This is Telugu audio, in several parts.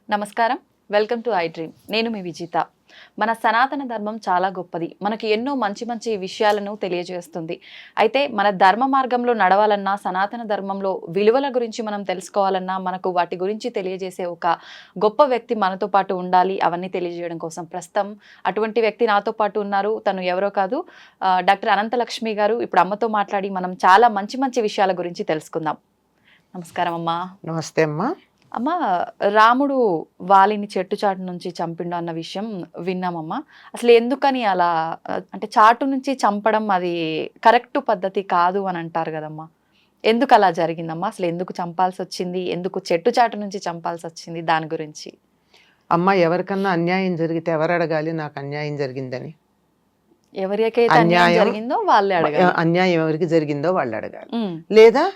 నమస్కారం, వెల్కమ్ టు ఐ డ్రీమ్. నేను మీ విజిత. మన సనాతన ధర్మం చాలా గొప్పది. మనకి ఎన్నో మంచి మంచి విషయాలను తెలియజేస్తుంది. అయితే మన ధర్మ మార్గంలో నడవాలన్నా, సనాతన ధర్మంలో విలువల గురించి మనం తెలుసుకోవాలన్నా, మనకు వాటి గురించి తెలియజేసే ఒక గొప్ప వ్యక్తి మనతో పాటు ఉండాలి. అవన్నీ తెలియజేయడం కోసం ప్రస్తుతం అటువంటి వ్యక్తి నాతో పాటు ఉన్నారు. తను ఎవరో కాదు, డాక్టర్ అనంతలక్ష్మి గారు. ఇప్పుడు అమ్మతో మాట్లాడి మనం చాలా మంచి మంచి విషయాల గురించి తెలుసుకుందాం. నమస్కారం అమ్మా. నమస్తే అమ్మా. అమ్మ, రాముడు వాలిని చెట్టు చాటు నుంచి చంపిండు అన్న విషయం విన్నామమ్మా. అసలు ఎందుకని అలా, అంటే చాటు నుంచి చంపడం అది కరెక్ట్ పద్ధతి కాదు అని అంటారు కదమ్మా. ఎందుకు అలా జరిగిందమ్మా? అసలు ఎందుకు చంపాల్సి వచ్చింది? ఎందుకు చెట్టు చాటు నుంచి చంపాల్సి వచ్చింది? దాని గురించి. అమ్మ, ఎవరికన్నా అన్యాయం జరిగితే ఎవరు అడగాలి నాకు అన్యాయం జరిగిందని? ఎవరికైతే అన్యాయం జరిగిందో వాళ్ళే అడగాలి. అన్యాయం ఎవరికి జరిగిందో వాళ్ళు అడగాలి, లేదా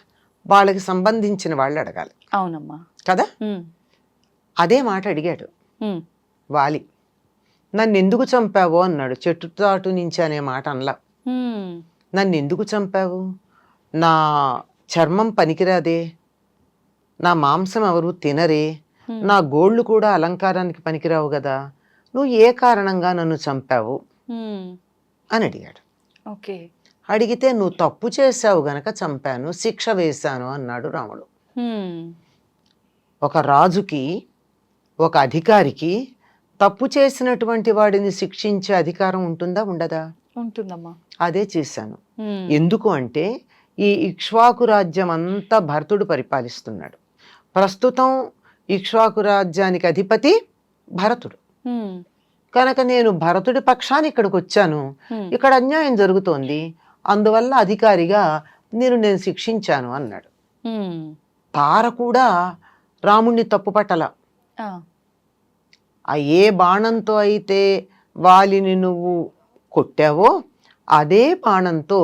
వాళ్ళకి సంబంధించిన వాళ్ళు అడగాలి. అవునమ్మా కదా. అదే మాట అడిగాడు వాలి. నన్ను ఎందుకు చంపావు అన్నాడు. చెట్టు చాటు నుంచి అనే మాట అనలా. నన్ను ఎందుకు చంపావు? నా చర్మం పనికిరాదే, నా మాంసం ఎవరు తినరే, నా గోళ్ళు కూడా అలంకారానికి పనికిరావు కదా, నువ్వు ఏ కారణంగా నన్ను చంపావు అని అడిగాడు. ఓకే. అడిగితే నువ్వు తప్పు చేశావు గనక చంపాను, శిక్ష వేశాను అన్నాడు రాముడు. ఒక రాజుకి, ఒక అధికారికి తప్పు చేసినటువంటి వాడిని శిక్షించే అధికారం ఉంటుందా ఉండదా? ఉంటుందమ్మా. అదే చేశాను. ఎందుకు అంటే ఈ ఇక్ష్వాకు రాజ్యం అంతా భరతుడు పరిపాలిస్తున్నాడు. ప్రస్తుతం ఇక్ష్వాకు రాజ్యానికి అధిపతి భరతుడు కనుక నేను భరతుడి పక్షాన్ని ఇక్కడికి వచ్చాను. ఇక్కడ అన్యాయం జరుగుతోంది, అందువల్ల అధికారిగా నేను శిక్షించాను అన్నాడు. తార కూడా రాముణ్ణి తప్పుపట్టల. ఆ ఏ బాణంతో అయితే వాలిని నువ్వు కొట్టావో అదే బాణంతో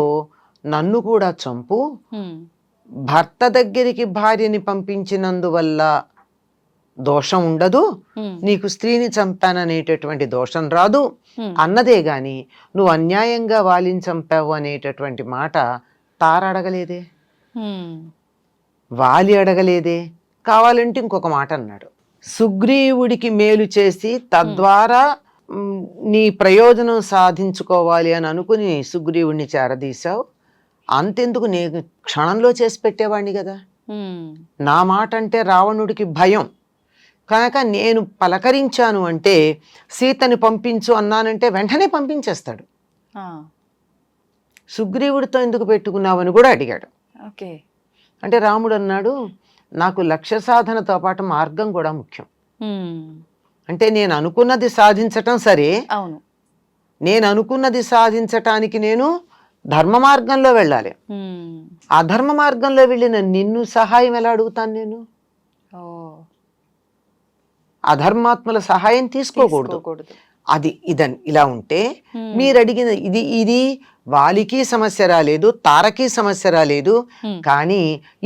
నన్ను కూడా చంపు, భర్త దగ్గరికి భార్యని పంపించినందువల్ల దోషం ఉండదు, నీకు స్త్రీని చంపాననేటటువంటి దోషం రాదు అన్నదే గాని నువ్వు అన్యాయంగా వాలిని చంపావు అనేటటువంటి మాట తార అడగలేదే, వాలి అడగలేదే. కావాలంటే ఇంకొక మాట అన్నాడు. సుగ్రీవుడికి మేలు చేసి తద్వారా నీ ప్రయోజనం సాధించుకోవాలి అని అనుకుని సుగ్రీవుడిని చేరదీశావు, అంతెందుకు నేను క్షణంలో చేసి పెట్టేవాడిని కదా. నా మాట అంటే రావణుడికి భయం కనుక నేను పలకరించాను అంటే, సీతని పంపించు అన్నానంటే వెంటనే పంపించేస్తాడు. సుగ్రీవుడితో ఎందుకు పెట్టుకున్నావని కూడా అడిగాడు. అంటే రాముడు అన్నాడు, నాకు లక్ష్య సాధనతో పాటు మార్గం కూడా ముఖ్యం. అంటే నేను అనుకున్నది సాధించటం సరే, అవును, నేను అనుకున్నది సాధించటానికి నేను ధర్మ మార్గంలో వెళ్ళాలి. అధర్మ మార్గంలో వెళ్ళిన నిన్ను సహాయం ఎలా అడుగుతాను నేను? అధర్మాత్మల సహాయం తీసుకోకూడదు. అది ఇదని ఇలా ఉంటే మీరు అడిగిన ఇది వాలికి సమస్య రాలేదు, తారకి సమస్య రాలేదు, కానీ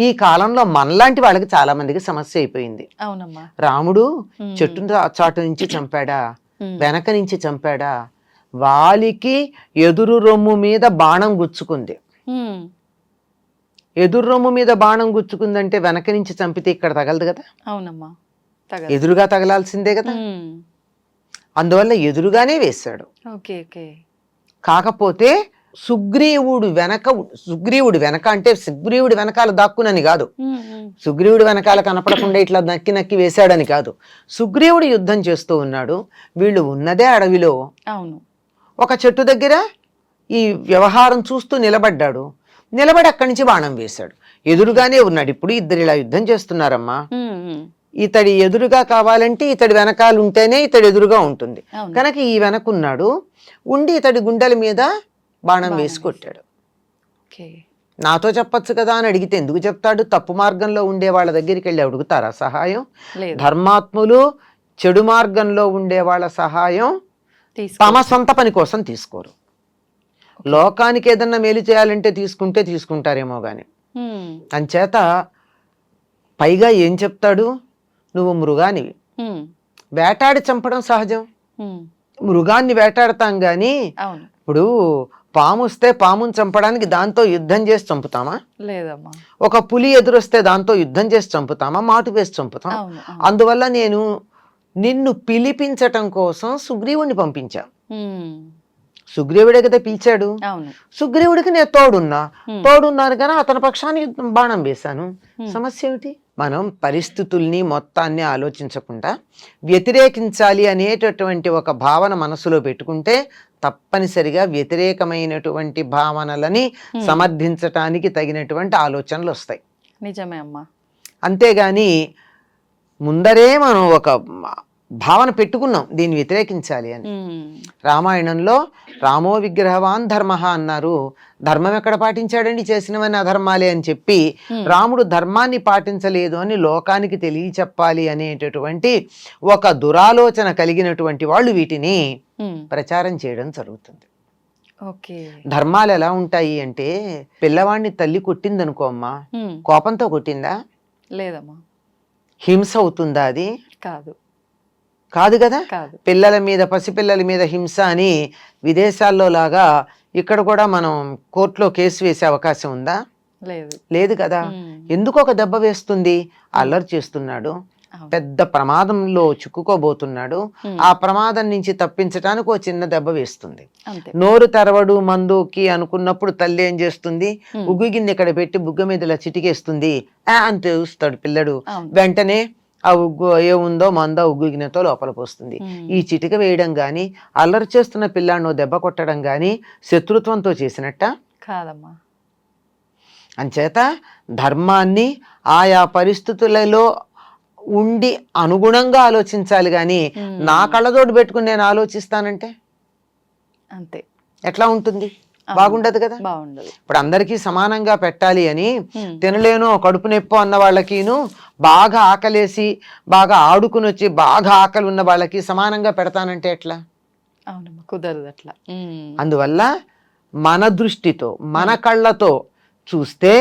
ఈ కాలంలో మనలాంటి వాళ్ళకి చాలా మందికి సమస్య అయిపోయింది. రాముడు చెట్టు చాటు నుంచి చంపాడా, వెనక నుంచి చంపాడా? వాలికి ఎదురు రొమ్ము మీద బాణం గుచ్చుకుంది. ఎదురు రొమ్ము మీద బాణం గుచ్చుకుందంటే వెనక నుంచి చంపితే ఇక్కడ తగలదు కదా. అవునమ్మా, ఎదురుగా తగలాల్సిందే కదా. అందువల్ల ఎదురుగానే వేశాడు. కాకపోతే సుగ్రీవుడు వెనక అంటే సుగ్రీవుడి వెనకాల దాక్కునని కాదు, సుగ్రీవుడి వెనకాల కనపడకుండా ఇట్లా నక్కి నక్కి వేశాడని కాదు. సుగ్రీవుడు యుద్ధం చేస్తూ ఉన్నాడు, వీళ్ళు ఉన్నదే అడవిలో. ఒక చెట్టు దగ్గర ఈ వ్యవహారం చూస్తూ నిలబడ్డాడు. నిలబడి అక్కడి నుంచి బాణం వేశాడు. ఎదురుగానే ఉన్నాడు. ఇప్పుడు ఇద్దరు ఇలా యుద్ధం చేస్తున్నారమ్మా. ఇతడి ఎదురుగా కావాలంటే ఇతడి వెనకాల ఉంటేనే ఇతడు ఎదురుగా ఉంటుంది. కనుక ఈ వెనకున్నాడు, ఉండి ఇతడి గుండెల మీద బాణం వేసి కొట్టాడు. నాతో చెప్పచ్చు కదా అని అడిగితే ఎందుకు చెప్తాడు? తప్పు మార్గంలో ఉండే వాళ్ళ దగ్గరికి వెళ్ళి అడుగుతారా సహాయం? ధర్మాత్ములు చెడు మార్గంలో ఉండే వాళ్ళ సహాయం తమ సొంత పని కోసం తీసుకోరు. లోకానికి ఏదన్నా మేలు చేయాలంటే తీసుకుంటారేమో గాని. అంచేత పైగా ఏం చెప్తాడు? నువ్వు మృగానివి, వేటాడి చంపడం సహజం. మృగాన్ని వేటాడతాం గాని ఇప్పుడు పాము వస్తే పాముని చంపడానికి దాంతో యుద్ధం చేసి చంపుతామా? లేదమ్మా. ఒక పులి ఎదురొస్తే దాంతో యుద్ధం చేసి చంపుతామా? మాటు వేసి చంపుతాం. అందువల్ల నేను నిన్ను పిలిపించటం కోసం సుగ్రీవుడిని పంపించా. ఉమ్, సుగ్రీవుడే కదా పిలిచాడు. అవును. సుగ్రీవుడికి నేను తోడున్నాను కానీ అతని పక్షాన్ని బాణం వేశాను. సమస్య ఏమిటి? మనం పరిస్థితుల్ని మొత్తాన్ని ఆలోచించకుండా వ్యతిరేకించాలి అనేటటువంటి ఒక భావన మనసులో పెట్టుకుంటే తప్పనిసరిగా వ్యతిరేకమైనటువంటి భావనలని సమర్థించటానికి తగినటువంటి ఆలోచనలు వస్తాయి. నిజమే అమ్మా. అంతేగాని ముందరే మనం ఒక భావన పెట్టుకున్నాం దీన్ని వ్యతిరేకించాలి అని. రామాయణంలో రామో విగ్రహవాన్ ధర్మ అన్నారు. ధర్మం ఎక్కడ పాటించాడండి? చేసినవన్నీ అధర్మాలే అని చెప్పి రాముడు ధర్మాన్ని పాటించలేదు అని లోకానికి తెలియచెప్పాలి అనేటటువంటి ఒక దురాలోచన కలిగినటువంటి వాళ్ళు వీటిని ప్రచారం చేయడం జరుగుతుంది. ధర్మాలు ఎలా ఉంటాయి అంటే, పిల్లవాడిని తల్లి కొట్టిందనుకో అమ్మా, కోపంతో కొట్టిందా? లేదమ్మా. హింస అవుతుందా? అది కాదు కదా. పిల్లల మీద, పసిపిల్లల మీద హింస అని విదేశాల్లో లాగా ఇక్కడ కూడా మనం కోర్టులో కేసు వేసే అవకాశం ఉందా? లేదు కదా. ఎందుకు ఒక దెబ్బ వేస్తుంది? అల్లరి చేస్తున్నాడు, పెద్ద ప్రమాదంలో చిక్కుకోబోతున్నాడు, ఆ ప్రమాదం నుంచి తప్పించడానికి ఒక చిన్న దెబ్బ వేస్తుంది. నోరు తెరవడు మందుకి అనుకున్నప్పుడు తల్లి ఏం చేస్తుంది? ఉగ్గు గిన్నె ఇక్కడ పెట్టి బుగ్గ మీద ఇలా చిటికేస్తుంది. అని తెలుస్తాడు పిల్లడు. వెంటనే ఆ ఉగ్గు ఏముందో మందో ఉగ్గు గిన్నెతో లోపల పోస్తుంది. ఈ చిటిక వేయడం గాని, అల్లరి చేస్తున్న పిల్లాడినో దెబ్బ కొట్టడం గాని శత్రుత్వంతో చేసినట్ట కాదమ్మా. అంచేత ధర్మాన్ని ఆయా పరిస్థితులలో ఉండి అనుగుణంగా ఆలోచించాలి గాని నా కళ్ళతోటి పెట్టుకుని నేను ఆలోచిస్తానంటే అంతే ఎట్లా ఉంటుంది? బాగుండదు కదా. ఇప్పుడు అందరికీ సమానంగా పెట్టాలి అని తినలేను కడుపు నొప్పి అన్న వాళ్ళకిను, బాగా ఆకలేసి బాగా ఆడుకుని వచ్చి బాగా ఆకలి ఉన్న వాళ్ళకి సమానంగా పెడతానంటే ఎట్లా? కుదరదు అట్లా. అందువల్ల మన దృష్టితో మన కళ్ళతో చూస్తే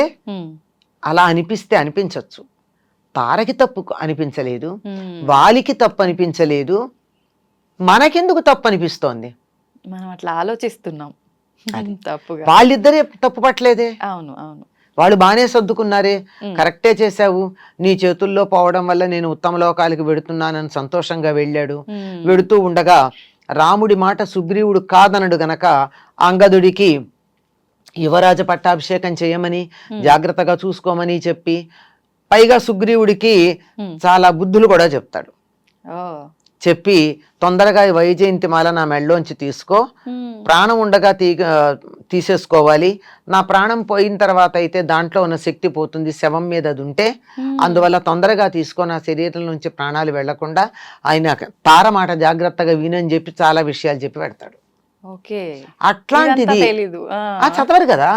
అలా అనిపిస్తే అనిపించవచ్చు. తారకి తప్పు అనిపించలేదు, వాలికి తప్పు అనిపించలేదు, మనకెందుకు తప్పు అనిపిస్తోంది? మనం అట్లా ఆలోచిస్తున్నాం. వాళ్ళిద్దరే తప్పు పట్టలేదే. అవును అవును. వాళ్ళు బాగానే సర్దుకున్నారే, కరెక్టే చేశావు, నీ చేతుల్లో పోవడం వల్ల నేను ఉత్తమ లోకాలకి వెడుతున్నానని సంతోషంగా వెళ్ళాడు. వెడుతూ ఉండగా రాముడి మాట సుగ్రీవుడు కాదనడు గనక అంగదుడికి యువరాజ పట్టాభిషేకం చేయమని, జాగ్రత్తగా చూసుకోమని చెప్పి, పైగా సుగ్రీవుడికి చాలా బుద్ధులు కూడా చెప్తాడు. చెప్పి తొందరగా వైజయంతి మాల నా మెళ్ళలోంచి తీసుకో, ప్రాణం ఉండగా తీసేసుకోవాలి, నా ప్రాణం పోయిన తర్వాత అయితే దాంట్లో ఉన్న శక్తి పోతుంది, శవం మీద అది ఉంటే, అందువల్ల తొందరగా తీసుకో, నా శరీరం నుంచి ప్రాణాలు వెళ్లకుండా. ఆయన తార మాట జాగ్రత్తగా వినని చెప్పి చాలా విషయాలు చెప్పి పెడతాడు. అట్లాంటిది చదవరు కదా.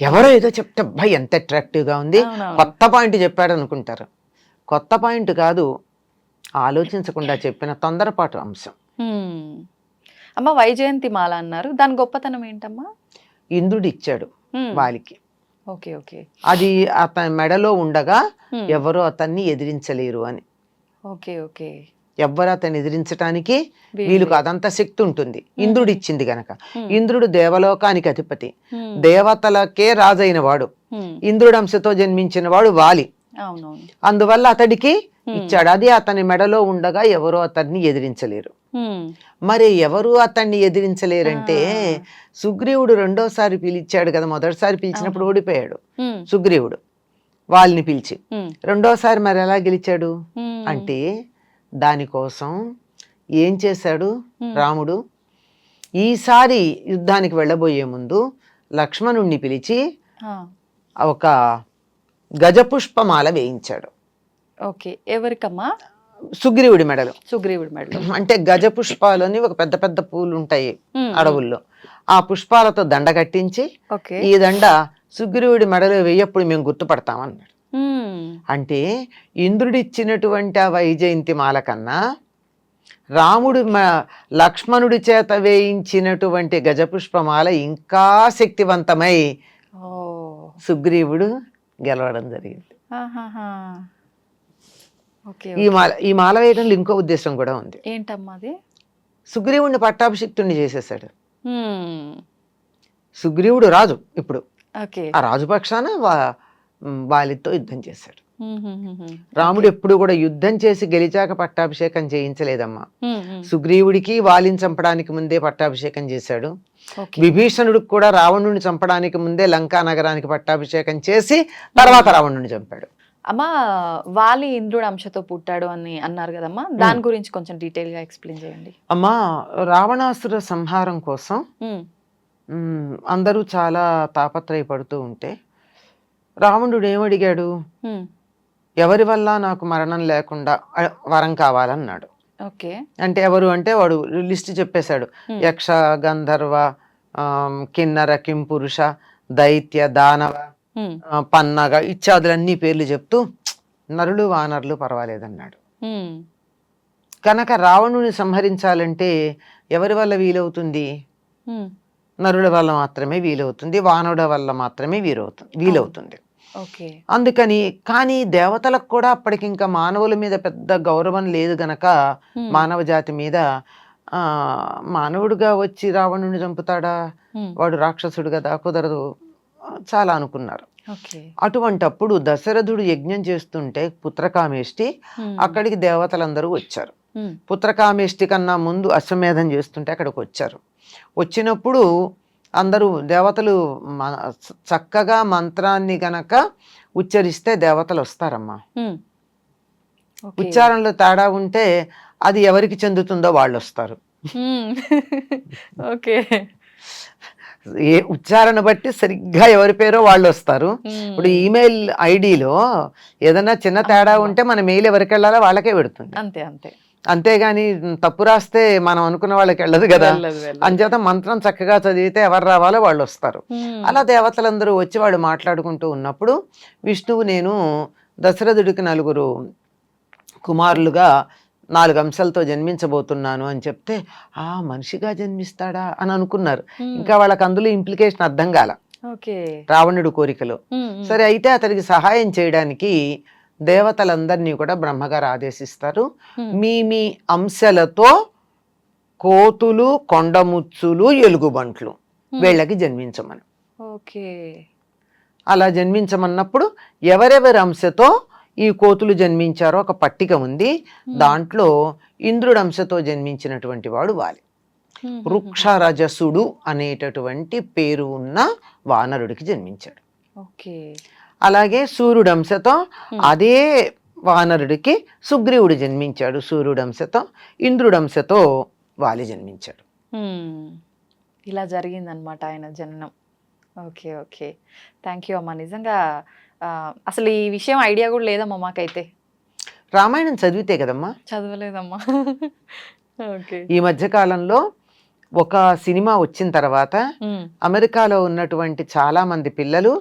ఎవరో ఏదో చెప్తే అబ్బాయి ఎంత అట్రాక్టివ్ గా ఉంది, కొత్త పాయింట్ చెప్పాడు అనుకుంటారు. కొత్త పాయింట్ కాదు, ఆలోచించకుండా చెప్పిన తొందరపాటు అంశం. అమ్మ వైజయంతి మాల అన్నారు, దాని గొప్పతనం ఏంటమ్మా? ఇంద్రుడు ఇచ్చాడు వాలికి. అది అతని మెడలో ఉండగా ఎవరు అతన్ని ఎదిరించలేరు అని. ఎవ్వరు అతన్ని ఎదిరించటానికి వీళ్ళు కాదంత శక్తి ఉంటుంది, ఇంద్రుడు ఇచ్చింది గనక. ఇంద్రుడు దేవలోకానికి అధిపతి, దేవతలకే రాజైన వాడు, ఇంద్రుడు అంశతో జన్మించిన వాడు వాలి. అందువల్ల అతడికి ఇచ్చాడు. అది అతని మెడలో ఉండగా ఎవరో అతన్ని ఎదిరించలేరు. మరి ఎవరు అతన్ని ఎదిరించలేరంటే, సుగ్రీవుడు రెండోసారి పిలిచాడు కదా, మొదటిసారి పిలిచినప్పుడు ఓడిపోయాడు సుగ్రీవుడు వాళ్ళని పిలిచి. రెండోసారి మరి ఎలా గెలిచాడు అంటే, దానికోసం ఏం చేశాడు రాముడు? ఈసారి యుద్ధానికి వెళ్ళబోయే ముందు లక్ష్మణుణ్ణి పిలిచి ఒక గజపుష్పమాల వేయించాడు. ఎవరికమ్మా? సుగ్రీవుడి మెడలో. అంటే గజ పుష్పాలని ఒక పెద్ద పెద్ద పూలు ఉంటాయి అడవుల్లో, ఆ పుష్పాలతో దండ కట్టించి, ఈ దండ సుగ్రీవుడి మెడలో వేయప్పుడు మేము గుర్తుపడతామన్నాడు. అంటే ఇంద్రుడిచ్చినటువంటి ఆ వైజయంతి మాల కన్నా రాముడు లక్ష్మణుడి చేత వేయించినటువంటి గజపుష్పమాల ఇంకా శక్తివంతమై సుగ్రీవుడు గెలవడం జరిగింది. ఈ మాల వేయడంలో ఇంకో ఉద్దేశం కూడా ఉంది. ఏంటమ్మా అది? సుగ్రీవుడిని పట్టాభిషిక్తుడిని చేసేసాడు. సుగ్రీవుడు రాజు ఇప్పుడు, ఆ రాజు పక్షాన వాలితో యుద్ధం చేశాడు. రాముడు ఎప్పుడు కూడా యుద్ధం చేసి గెలిచాక పట్టాభిషేకం చేయించలేదమ్మా. సుగ్రీవుడికి వాలిని చంపడానికి ముందే పట్టాభిషేకం చేశాడు. విభీషణుడికి కూడా రావణుడిని చంపడానికి ముందే లంకా నగరానికి పట్టాభిషేకం చేసి తర్వాత రావణుడిని చంపాడు. అమ్మా వాలి ఇంద్రుడు అంశతో పుట్టాడు అని అన్నారు కదమ్మా, దాని గురించి కొంచెం డీటెయిల్ గా ఎక్స్ప్లెయిన్ చేయండి. అమ్మా, రావణాసుర సంహారం కోసం అందరూ చాలా తాపత్రయపడుతూ ఉంటే రావణుడు ఏమడిగాడు, ఎవరి వల్ల నాకు మరణం లేకుండా వరం కావాలన్నాడు. అంటే ఎవరు అంటే వాడు లిస్ట్ చెప్పేశాడు. యక్ష, గంధర్వ, కిన్నర, కింపురుష, దైత్య, దానవ, పన్నగ ఇత్యాదులన్నీ పేర్లు చెప్తూ నరులు వానరులు పర్వాలేదన్నాడు. కనుక రావణుని సంహరించాలంటే ఎవరి వల్ల వీలవుతుంది? నరుల వల్ల మాత్రమే వీలవుతుంది, వానరుల వల్ల మాత్రమే వీలవుతుంది. అందుకని కానీ దేవతలకు కూడా అప్పటికి ఇంకా మానవుల మీద పెద్ద గౌరవం లేదు గనక మానవ జాతి మీద మానవుడిగా వచ్చి రావణుని చంపుతాడా, వాడు రాక్షసుడు కదా, కుదరదు చాలా అనుకున్నారు. అటువంటప్పుడు దశరథుడు యజ్ఞం చేస్తుంటే పుత్రకామేష్టి అక్కడికి దేవతలందరూ వచ్చారు. పుత్రకామేష్టి కన్నా ముందు అశ్వమేధం చేస్తుంటే అక్కడికి వచ్చారు. వచ్చినప్పుడు అందరూ దేవతలు చక్కగా మంత్రాన్ని గనక ఉచ్చరిస్తే దేవతలు వస్తారమ్మా. ఉచ్చారణలో తేడా ఉంటే అది ఎవరికి చెందుతుందో వాళ్ళు వస్తారు. ఏ ఉచ్చారణ బట్టి సరిగ్గా ఎవరి పేరో వాళ్ళు వస్తారు. ఇప్పుడు ఈమెయిల్ ఐడిలో ఏదైనా చిన్న తేడా ఉంటే మన మెయిల్ ఎవరికి వెళ్ళాలో వాళ్ళకే పెడుతుంది. అంతేగాని తప్పు రాస్తే మనం అనుకున్న వాళ్ళకి వెళ్ళదు కదా. అంచేత మంత్రం చక్కగా చదివితే ఎవరు రావాలో వాళ్ళు వస్తారు. అలా దేవతలందరూ వచ్చి వాళ్ళు మాట్లాడుకుంటూ ఉన్నప్పుడు విష్ణువు నేను దశరథుడికి 4 కుమారులుగా 4 అంశాలతో జన్మించబోతున్నాను అని చెప్తే మనిషిగా జన్మిస్తాడా అని అనుకున్నారు. ఇంకా వాళ్ళకి అందులో ఇంప్లికేషన్ అర్థం కాల రావణుడు కోరికలో. సరే, అయితే అతనికి సహాయం చేయడానికి దేవతలందరినీ కూడా బ్రహ్మగారు ఆదేశిస్తారు, మీ అంశాలతో కోతులు, కొండముచ్చులు, ఎలుగుబంట్లు వీళ్ళకి జన్మించమని. అలా జన్మించమన్నప్పుడు ఎవరెవరి అంశతో ఈ కోతులు జన్మించారో ఒక పట్టిక ఉంది. దాంట్లో ఇంద్రుడి అంశతో జన్మించినటువంటి వాడు వాలి. వృక్షరజసుడు అనేటటువంటి పేరు ఉన్న వానరుడికి జన్మించాడు. అలాగే సూర్యుడు అంశతో అదే వానరుడికి సుగ్రీవుడు జన్మించాడు. సూర్యుడు అంశతో, ఇంద్రుడు అంశతో వాలి జన్మించాడు. ఇలా జరిగిందనమాట ఆయన జననం. ఓకే, థ్యాంక్ యూ అమ్మా. నిజంగా అసలు ఈ విషయం ఐడియా కూడా లేదమ్మా మాకైతే. రామాయణం చదివితే కదమ్మా? చదవలేదమ్మా. ఈ మధ్య కాలంలో ఒక సినిమా వచ్చిన తర్వాత అమెరికాలో ఉన్నటువంటి చాలా మంది పిల్లలు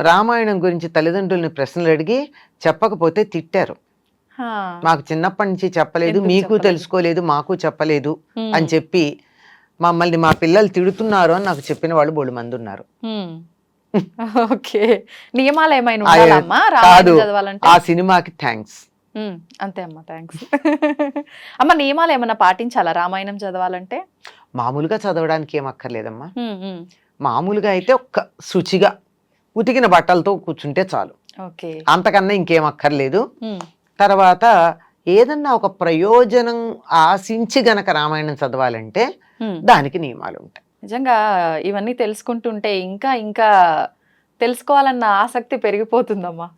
రామాయణం గురించి తల్లిదండ్రులని ప్రశ్నలు అడిగి చెప్పకపోతే తిట్టారు. మాకు చిన్నప్పటి నుంచి చెప్పలేదు, మీకు తెలుసుకోలేదు, మాకు చెప్పలేదు అని చెప్పి మమ్మల్ని మా పిల్లలు తిడుతున్నారు అని నాకు చెప్పిన వాళ్ళు బోడు మంది ఉన్నారు. నియమాలు ఏమైనా ఆ సినిమాకి థ్యాంక్స్. అంతే అమ్మా, థ్యాంక్స్. అమ్మ, నియమాలు ఏమన్నా పాటించాలా రామాయణం చదవాలంటే? మామూలుగా చదవడానికి ఏం అక్కర్లేదమ్మా. మామూలుగా అయితే ఒక్క శుచిగా ఉతికిన బట్టలతో కూర్చుంటే చాలు, అంతకన్నా ఇంకేం అక్కర్లేదు. తర్వాత ఏదన్నా ఒక ప్రయోజనం ఆశించి గనక రామాయణం చదవాలంటే దానికి నియమాలు ఉంటాయి. నిజంగా ఇవన్నీ తెలుసుకుంటుంటే ఇంకా ఇంకా తెలుసుకోవాలన్న ఆసక్తి పెరిగిపోతుందమ్మా.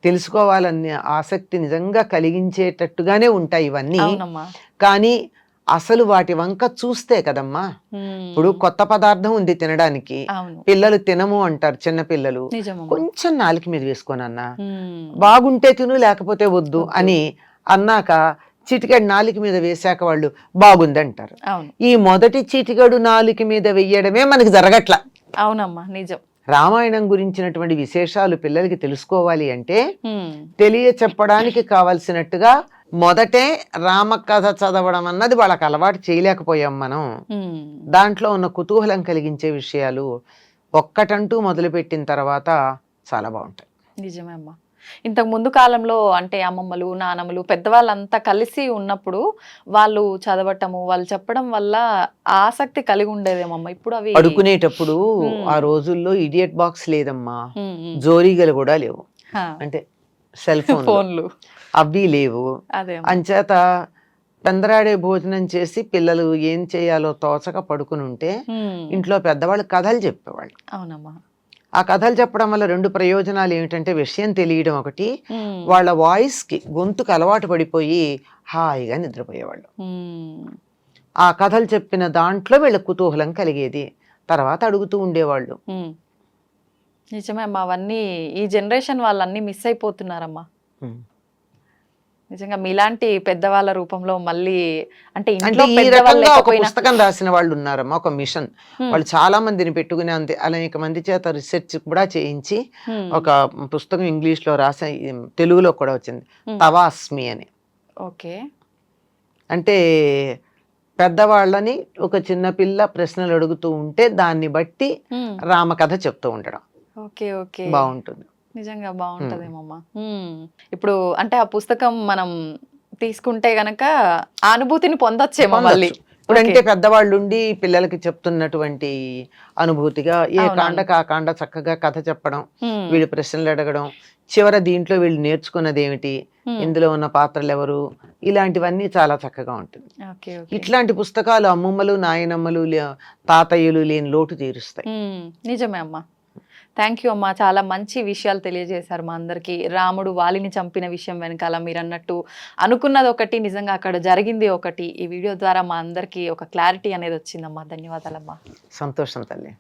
తెలుసుకోవాలన్న ఆసక్తి నిజంగా కలిగించేటట్టుగానే ఉంటాయి ఇవన్నీ. కానీ అసలు వాటి వంక చూస్తే కదమ్మా. ఇప్పుడు కొత్త పదార్థం ఉంది తినడానికి, పిల్లలు తినము అంటారు, చిన్న పిల్లలు. కొంచెం నాలుక మీద వేసుకోనన్నా, బాగుంటే తిను లేకపోతే వద్దు అని అన్నాక చిటికెడు నాలుక మీద వేసాక వాళ్ళు బాగుంది అంటారు. ఈ మొదటి చిటికెడు నాలుక మీద వెయ్యడమే మనకి జరగట్ల. అవునమ్మా, నిజం. రామాయణం గురించినటువంటి విశేషాలు పిల్లలకి తెలుసుకోవాలి అంటే తెలియ చెప్పడానికి కావలసినట్టుగా మొదటే రామకథ చదవడం అన్నది వాళ్ళకి అలవాటు చేయలేకపోయాం మనం. దాంట్లో ఉన్న కుతూహలం కలిగించే విషయాలు ఒక్కటంటూ మొదలుపెట్టిన తర్వాత చాలా బాగుంటాయి. నిజమే అమ్మా. ఇంతకు ముందు కాలంలో అంటే అమ్మమ్మలు, నానమ్మలు, పెద్దవాళ్ళంతా కలిసి ఉన్నప్పుడు వాళ్ళు చదవటము, వాళ్ళు చెప్పడం వల్ల ఆసక్తి కలిగి ఉండేదేమమ్మా. ఇప్పుడు అవి పడుకునేటప్పుడు ఆ రోజుల్లో ఇడియట్ బాక్స్ లేదమ్మా, జోరీగలు కూడా లేవు. అంటే సెల్ ఫోన్ ఫోన్లు అవి లేవు. అదే అంచేత పెందరాడే భోజనం చేసి పిల్లలు ఏం చేయాలో తోచక పడుకుని ఉంటే ఇంట్లో పెద్దవాళ్ళు కథలు చెప్పేవాళ్ళు. అవునమ్మా. ఆ కథలు చెప్పడం వల్ల 2 ప్రయోజనాలు ఏమిటంటే విషయం తెలియడం ఒకటి, వాళ్ళ వాయిస్కి గొంతుకు అలవాటు పడిపోయి హాయిగా నిద్రపోయేవాళ్ళు. ఆ కథలు చెప్పిన దాంట్లో వీళ్ళ కుతూహలం కలిగేది, తర్వాత అడుగుతూ ఉండేవాళ్ళు. నిజమే అమ్మా, అవన్నీ ఈ జనరేషన్ వాళ్ళన్నీ మిస్ అయిపోతున్నారమ్మా. నిజంగా మీలాంటి పెద్దవాళ్ళ రూపంలో మళ్ళీ అంటే ఇంట్లో ఈ రకంగా ఒక పుస్తకం రాసిన వాళ్ళు ఉన్నారమ్మా, ఒక మిషన్. వాళ్ళు చాలా మందిని పెట్టుకుని అంతే అనేక మంది చేత రీసెర్చ్ కూడా చేయించి ఒక పుస్తకం ఇంగ్లీష్ లో రాసి తెలుగులో కూడా వచ్చింది, తవాస్మి అని. ఓకే. అంటే పెద్దవాళ్ళని ఒక చిన్న పిల్ల ప్రశ్నలు అడుగుతూ ఉంటే దాన్ని బట్టి రామకథ చెప్తూ ఉండడం. ఓకే ఓకే, బాగుంటుంది. నిజంగా బాగుంటదేమమ్మా. ఇప్పుడు అంటే ఆ పుస్తకం మనం తీసుకుంటే గనక ఆ అనుభూతిని పొందొచ్చేమో మళ్ళీ. ఇప్పుడంటే పెద్దవాళ్ళు ఉండి పిల్లలకి చెప్తున్నటువంటి అనుభూతిగా ఏ కాండకు ఆ కాండ చక్కగా కథ చెప్పడం, వీళ్ళు ప్రశ్నలు అడగడం, చివర దీంట్లో వీళ్ళు నేర్చుకున్నది ఏమిటి, ఇందులో ఉన్న పాత్రలు ఎవరు, ఇలాంటివన్నీ చాలా చక్కగా ఉంటుంది. ఇట్లాంటి పుస్తకాలు అమ్మమ్మలు నాయనమ్మలు తాతయ్యలు లేని లోటు తీరుస్తాయి. నిజమే అమ్మా. థ్యాంక్ యూ అమ్మా, చాలా మంచి విషయాలు తెలియజేశారు మా అందరికీ. రాముడు వాలిని చంపిన విషయం వెనకాల మీరు అన్నట్టు అనుకున్నది ఒకటి, నిజంగా అక్కడ జరిగింది ఒకటి. ఈ వీడియో ద్వారా మా అందరికీ ఒక క్లారిటీ అనేది వచ్చిందమ్మా. ధన్యవాదాలమ్మా. సంతోషం తల్లి.